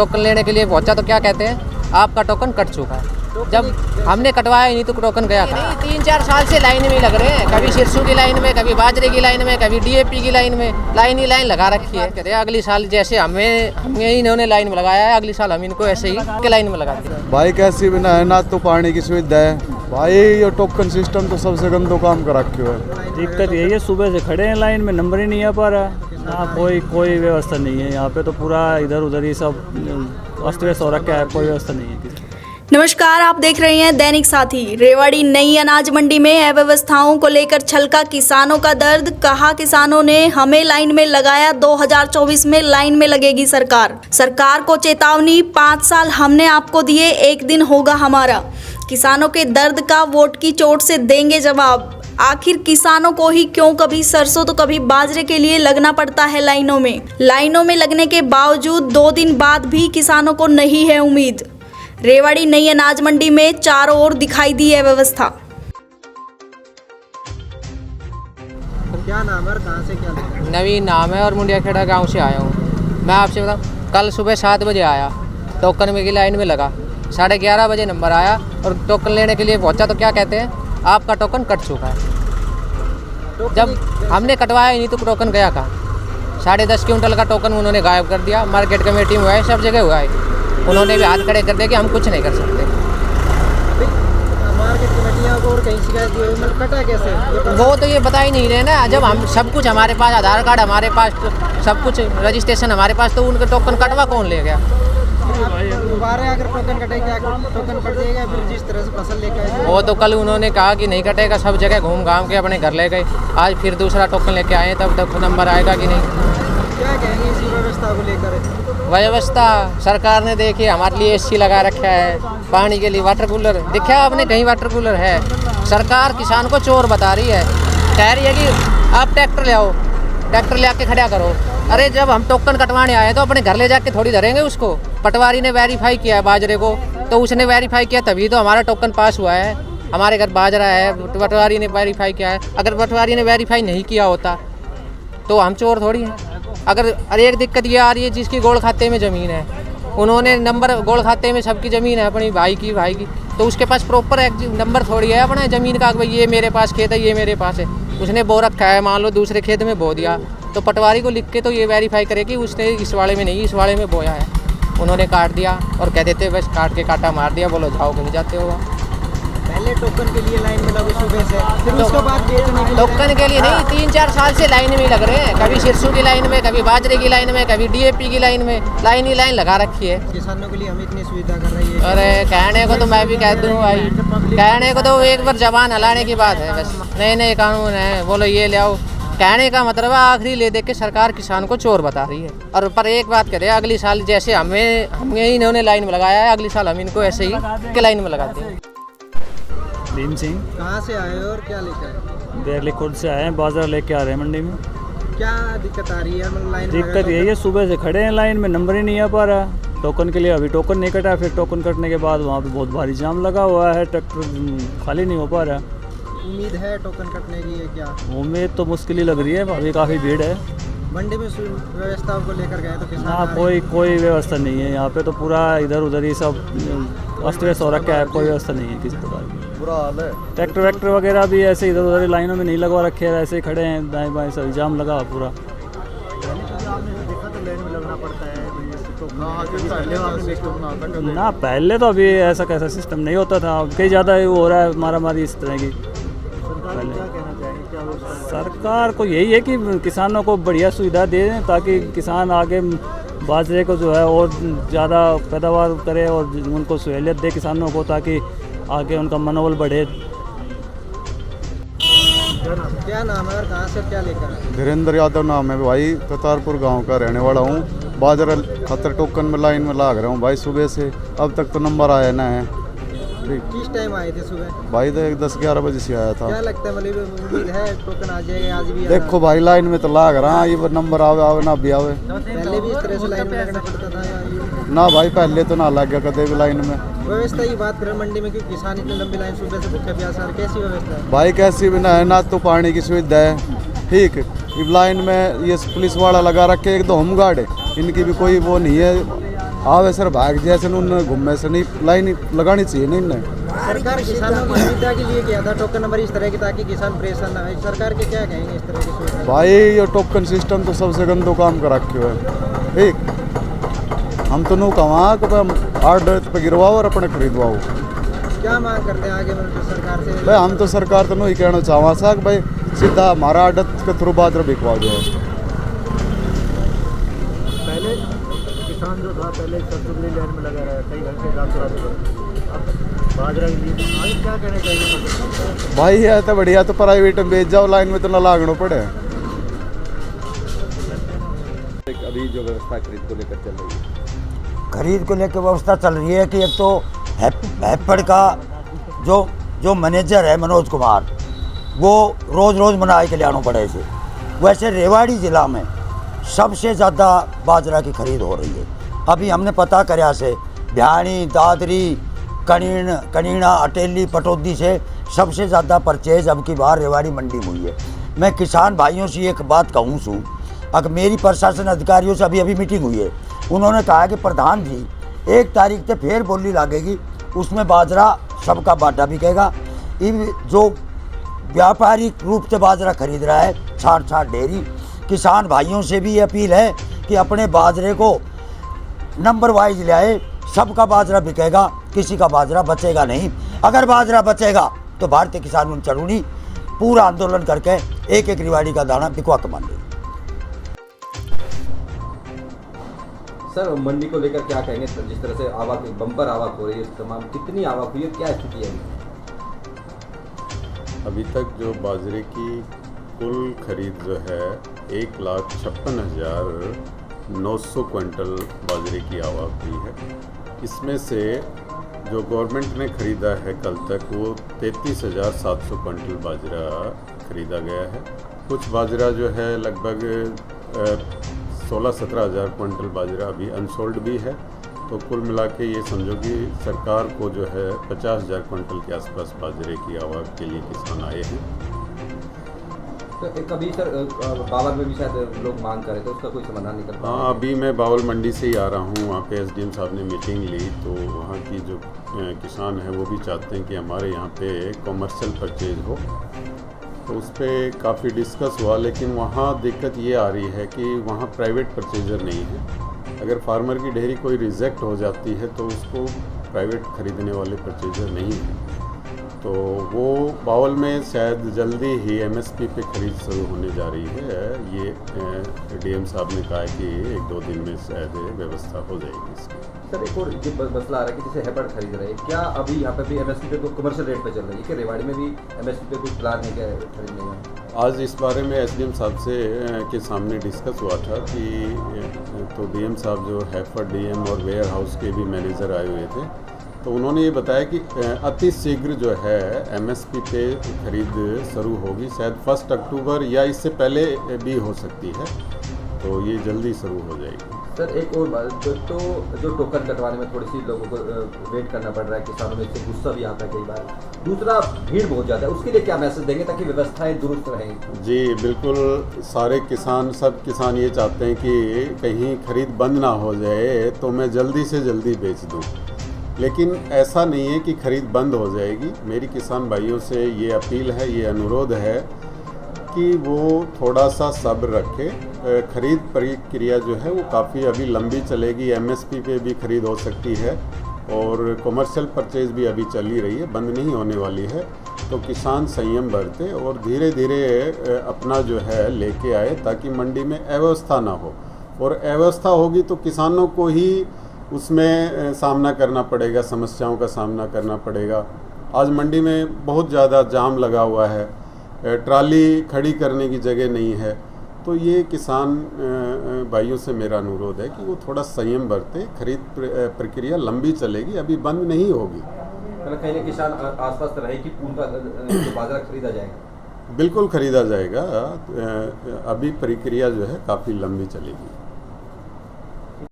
Token लेने के लिए पहुंचा तो क्या कहते हैं, आपका टोकन कट चुका है। जब हमने कटवाया ही नहीं तो टोकन गया था। 3-4 साल से लाइन में लग रहे हैं, कभी सिरसों की लाइन में, कभी बाजरे की लाइन में, कभी डीएपी की लाइन में, लाइन ही लाइन लगा रखी है। कहते हैं अगली साल जैसे हमें इन्होंने लाइन में लगाया है, अगली साल हम इनको ऐसे ही लाइन में लगा देंगे। भाई कैसी बिना है ना, तो पानी की सुविधा है भाई, ये टोकन सिस्टम तो सबसे गंदो काम कर रखे हुए है। दिक्कत यही है, सुबह से खड़े हैं लाइन में, नंबर ही नहीं आ पा रहा। हाँ, कोई व्यवस्था नहीं है यहाँ पे, तो पूरा इधर उधर ही सब अस्त व्यस्त हो रखा है, कोई व्यवस्था नहीं है। नमस्कार, आप देख रहे हैं दैनिक साथी। रेवाड़ी नई अनाज मंडी में अव्यवस्थाओं को लेकर छलका किसानों का दर्द। कहा किसानों ने, हमें लाइन में लगाया, 2024 में लाइन में लगेगी सरकार को चेतावनी, 5 साल हमने आपको दिए, एक दिन होगा हमारा। किसानों के दर्द का वोट की चोट से देंगे जवाब। आखिर किसानों को ही क्यों कभी सरसों तो कभी बाजरे के लिए लगना पड़ता है लाइनों में लगने के बावजूद 2 दिन बाद भी किसानों को नहीं है उम्मीद। रेवाड़ी नई अनाज मंडी में चारों ओर दिखाई दी है व्यवस्था। क्या नाम है और कहाँ से क्या लेकर? नवीन नाम है और मुंडिया खेड़ा गांव से आया हूँ। मैं आपसे बताऊँ, कल सुबह 7 बजे आया, टोकन में की लाइन में लगा, 11:30 बजे नंबर आया और टोकन लेने के लिए पहुंचा तो क्या कहते हैं, आपका टोकन कट चुका है। जब हमने कटवाया ही नहीं तो टोकन गया कहाँ। 10.5 क्विंटल का टोकन उन्होंने गायब कर दिया। मार्केट कमेटी में हुआ है, सब जगह हुआ है, उन्होंने भी हाथ खड़े कर दिया कि हम कुछ नहीं कर सकते। मार्केट कमेटियाँ को और कहीं शिकायत हुई, मतलब कटा कैसे? वो तो ये बता ही नहीं रहे ना। जब हम सब कुछ हमारे पास, आधार कार्ड हमारे पास, सब कुछ रजिस्ट्रेशन हमारे पास, तो उनके टोकन कटवा कौन ले गया? दोबारा अगर टोकन कटेगा, टोकन कट जाएगा, फिर जिस तरह से फसल लेकर आए। वो तो कल उन्होंने कहा कि नहीं कटेगा, सब जगह घूम घाम के अपने घर ले गए। आज फिर दूसरा टोकन लेके आए, तब तक नंबर आएगा कि नहीं। क्या कहेंगे इसी व्यवस्था को लेकर? व्यवस्था सरकार ने देखी, हमारे लिए एसी लगा रखा है, पानी के लिए वाटर कूलर दिखा आपने, कहीं वाटर कूलर है। सरकार किसान को चोर बता रही है, कह रही है कि आप ट्रैक्टर ले आओ, ट्रैक्टर ले आके खड़ा करो। अरे जब हम टोकन कटवाने आए तो अपने घर ले जाके थोड़ी धरेंगे उसको। पटवारी ने वेरीफाई किया है बाजरे को, तो उसने वेरीफाई किया तभी तो हमारा टोकन पास हुआ है। हमारे घर बाजरा है, पटवारी ने वेरीफाई किया है। अगर पटवारी ने वेरीफाई नहीं किया होता तो हम चोर थोड़ी हैं। अगर एक दिक्कत ये आ रही है, जिसकी गोल खाते में ज़मीन है, उन्होंने नंबर, गोल खाते में सबकी ज़मीन है, अपनी भाई की, तो उसके पास प्रॉपर नंबर थोड़ी है अपना ज़मीन का, भाई ये मेरे पास खेत है, ये मेरे पास है। उसने बो रखा है, मान लो दूसरे खेत में बो दिया, तो पटवारी को लिख के तो ये वेरीफाई करे कि उसने इस वाले में नहीं, इस वाले में बोया है। उन्होंने काट दिया और कह देते बस काट के काटा मार दिया, बोलो जाओ कहीं जाते हो। पहले टोकन के लिए लाइन में लगो सुबह से, फिर उसके बाद बेचने के लिए टोकन के लिए नहीं, 3-4 साल से लाइन में लग रहे हैं, कभी सिरसों की लाइन में, कभी बाजरे की लाइन में, कभी डीएपी की लाइन में, लाइन ही लाइन लगा रखी है। किसानों के लिए हम इतनी सुविधा कर रही है। अरे कहने को तो मैं भी कह दूँ भाई, कहने को तो एक बार जबान हलाने की बात है बस। नए कानून है, बोलो ये ले आओ, कहने का मतलब है आखिरी ले दे के सरकार किसान को चोर बता रही है। और पर एक बात कह रहे हैं, अगली साल जैसे हमें इन्होंने लाइन में लगाया है, अगली साल हम इनको ऐसे ही के लाइन में लगाते हैं। भीम सिंह, कहाँ से आए हो और क्या लेकर? बेरली खुद से आए हैं, बाजरा लेके आ रहे हैं मंडी में। क्या दिक्कत आ रही है? मतलब लाइन दिक्कत यही है, सुबह से खड़े हैं लाइन में, नंबर ही नहीं आ पा रहा टोकन के लिए। अभी टोकन नहीं कटा, फिर टोकन कटने के बाद वहाँ पे बहुत भारी जाम लगा हुआ है, ट्रैक्टर खाली नहीं हो पा रहा। उम्मीद है टोकन कटने की है क्या? उम्मीद तो मुश्किल ही लग रही है, अभी काफ़ी भीड़ है। मंडी में व्यवस्थाओं को लेकर गए तो किसान हाँ, कोई व्यवस्था नहीं है यहाँ पे, तो पूरा इधर उधर ही सब अस्त व्यस्त हो रखा है, कोई व्यवस्था नहीं है किसी प्रकार की। बुरा हाल है। ट्रैक्टर वैक्टर वगैरह भी ऐसे इधर उधर लाइनों में नहीं लगवा रखे हैं, ऐसे ही खड़े हैं, दाएं बाएं सब जाम लगा हुआ पूरा। ना पहले तो अभी ऐसा कैसा सिस्टम नहीं होता था, अब कई ज़्यादा हो रहा है मारा मारी इस तरह की। सरकार को यही है कि किसानों को बढ़िया सुविधा दे दें, ताकि किसान आगे बाजरे को जो है और ज़्यादा पैदावार करे और उनको सहूलियत दे किसानों को, ताकि आगे उनका मनोबल बढ़े। क्या नाम है और कहाँ से क्या लेकर? धीरेन्द्र यादव नाम है भाई, ततारपुर गांव का रहने वाला हूँ। बाजरा खतर टोकन में लाइन में लाग रहा हूँ भाई सुबह से, अब तक तो नंबर आया ना है। ठीक, किस टाइम आए थे सुबह? भाई तो 10-11 बजे से आया था। क्या लगता है, मतलब उम्मीद है टोकन आ जाएगा आज भी? देखो भाई लाइन में तो लाग रहा है, ये नंबर आवे ना भी आवे। पहले भी इस तरह से लाइन में लगना पड़ता था या ना भाई पहले तो ना लग गया कदे भी लाइन में। व्यवस्था की बात करें मंडी में, क्योंकि किसान इतनी लंबी लाइन सुबह से भूखे प्यासे, कैसी व्यवस्था है? भाई कैसी बिना है ना, तो पानी की सुविधा है, ठीक, लाइन में ये पुलिस वाला लगा रखे, एक तो होमगार्ड है, इनकी भी कोई वो नहीं है, आवे सर भाग जैसे उन्होंने घूमने से नहीं लाइन लगानी चाहिए नहीं इन्हें। सरकार किसानों की सुविधा के लिए किया था टोकन नंबर इस तरह की, ताकि किसान परेशान ना हो। सरकार के क्या कहेंगे इस तरह की सुविधा? भाई ये टोकन सिस्टम तो सबसे गंदो काम कर रखे हुए है। ठीक हम तो नू कहाँ कि हम 8 डेट पे गिरवाओ और अपने खरीदवाओ। क्या मांग करते हैं आगे मतलब सरकार से? भाई हम तो सरकार तो नहीं कहना चाहवा सा कि भाई सीधा हमारा आदत के थ्रू बाजरा बिकवा जाए। पहले किसान जो था पहले सरसों के लिए लाइन में लगा रहा कई घंटे रात अब बाजरा के लिए आगे क्या कहना चाहिए? भाई ये तो बढ़िया तो प्राइवेट में बेच जाओ, लाइन में तो ना लागना पड़े। अभी जो व्यवस्था खरीद को लेकर चल रही है, खरीद को लेकर व्यवस्था चल रही है कि एक तो हैपड़ का जो मैनेजर है मनोज कुमार, वो रोज़ मनाई के लियानो पड़े से। वैसे रेवाड़ी ज़िला में सबसे ज़्यादा बाजरा की खरीद हो रही है। अभी हमने पता कराया से भ्याणी, दादरी, कनीना, अटेली, पटौदी से सबसे ज़्यादा परचेज अब की बार रेवाड़ी मंडी में हुई है। मैं किसान भाइयों से एक बात कहूँ सूँ, अगर मेरी प्रशासन अधिकारियों से अभी मीटिंग हुई है, उन्होंने कहा कि प्रधान जी 1 तारीख से फिर बोली लागेगी, उसमें बाजरा सबका बाटा बिकेगा। जो व्यापारिक रूप से बाजरा खरीद रहा है छाट डेयरी, किसान भाइयों से भी ये अपील है कि अपने बाजरे को नंबर वाइज ले आए, सबका बाजरा बिकेगा, किसी का बाजरा बचेगा नहीं। अगर बाजरा बचेगा तो भारतीय किसान यूनियन चलूनी पूरा आंदोलन करके एक रेवाड़ी का दाना बिकवा के मान लेगी। सर मंडी को लेकर क्या कहेंगे? जिस तरह से आवक बम्पर आवक हो रही है, तमाम कितनी आवक हुई है, क्या स्थिति है? अभी तक जो बाजरे की कुल खरीद जो है 1,56,900 क्विंटल बाजरे की आवक हुई है। इसमें से जो गवर्नमेंट ने ख़रीदा है कल तक वो 33,700 क्विंटल बाजरा ख़रीदा गया है। कुछ बाजरा जो है लगभग 16-17 हज़ार क्विंटल बाजरा अभी अनसोल्ड भी है। तो कुल मिला के ये समझो कि सरकार को जो है 50,000 क्विंटल के आसपास बाजरे की आवक के लिए किसान आए हैं। तो कभी सर बावल में भी शायद लोग मांग कर रहे थे, उसका कोई समाधान नहीं कर पाया? हाँ, अभी मैं बावल मंडी से ही आ रहा हूँ। वहाँ पे SDM साहब ने मीटिंग ली, तो वहाँ की जो किसान हैं वो भी चाहते हैं कि हमारे यहाँ पे कॉमर्शियल परचेज हो, तो उस पर काफ़ी डिस्कस हुआ। लेकिन वहाँ दिक्कत ये आ रही है कि वहाँ प्राइवेट परचेजर नहीं है। अगर फार्मर की डेयरी कोई रिजेक्ट हो जाती है तो उसको प्राइवेट ख़रीदने वाले परचेजर नहीं हैं। तो वो बावल में शायद जल्दी ही MSP पे खरीद शुरू होने जा रही है। ये DM साहब ने कहा है कि 1-2 दिन में शायद व्यवस्था हो जाएगी इसकी। सर एक और जो मसला आ रहा है कि जैसे हैपड़ खरीद रहे हैं, क्या अभी यहाँ पे भी MSP पे कोई कमर्शियल रेट पे चल रही है कि रेवाड़ी में भी MSP पे कुछ प्लान है क्या खरीदने का? आज इस बारे में SDM साहब से के सामने डिस्कस हुआ था कि तो DM साहब जो हैफर DM और वेयर हाउस के भी मैनेजर आए हुए थे, तो उन्होंने ये बताया कि अति शीघ्र जो है MSP पे खरीद शुरू होगी, शायद 1 अक्टूबर या इससे पहले भी हो सकती है, तो ये जल्दी शुरू हो जाएगी। सर एक और बात, तो जो टोकन कटवाने में थोड़ी सी लोगों को वेट करना पड़ रहा है, किसानों में इससे गुस्सा भी आता है कई बार, दूसरा भीड़ बहुत ज़्यादा है, उसके लिए क्या मैसेज देंगे ताकि व्यवस्थाएं दुरुस्त रहें? जी बिल्कुल, सारे किसान सब किसान ये चाहते हैं कि कहीं खरीद बंद ना हो जाए तो मैं जल्दी से जल्दी बेच दूँ, लेकिन ऐसा नहीं है कि खरीद बंद हो जाएगी। मेरी किसान भाइयों से ये अपील है, ये अनुरोध है कि वो थोड़ा सा सब्र रखें। खरीद प्रक्रिया जो है वो काफ़ी अभी लंबी चलेगी। MSP पे भी खरीद हो सकती है और कमर्शियल परचेज भी अभी चल ही रही है, बंद नहीं होने वाली है। तो किसान संयम बरते और धीरे धीरे अपना जो है लेके आए ताकि मंडी में अव्यवस्था ना हो, और अव्यवस्था होगी तो किसानों को ही उसमें सामना करना पड़ेगा, समस्याओं का सामना करना पड़ेगा। आज मंडी में बहुत ज़्यादा जाम लगा हुआ है, ट्राली खड़ी करने की जगह नहीं है। तो ये किसान भाइयों से मेरा अनुरोध है कि वो थोड़ा संयम बरते। खरीद प्रक्रिया लंबी चलेगी, अभी बंद नहीं होगी। मतलब कहीं किसान आसपास रहे कि उनका बाजरा खरीदा जाएगा? बिल्कुल खरीदा जाएगा। अभी प्रक्रिया जो है काफ़ी लंबी चलेगी।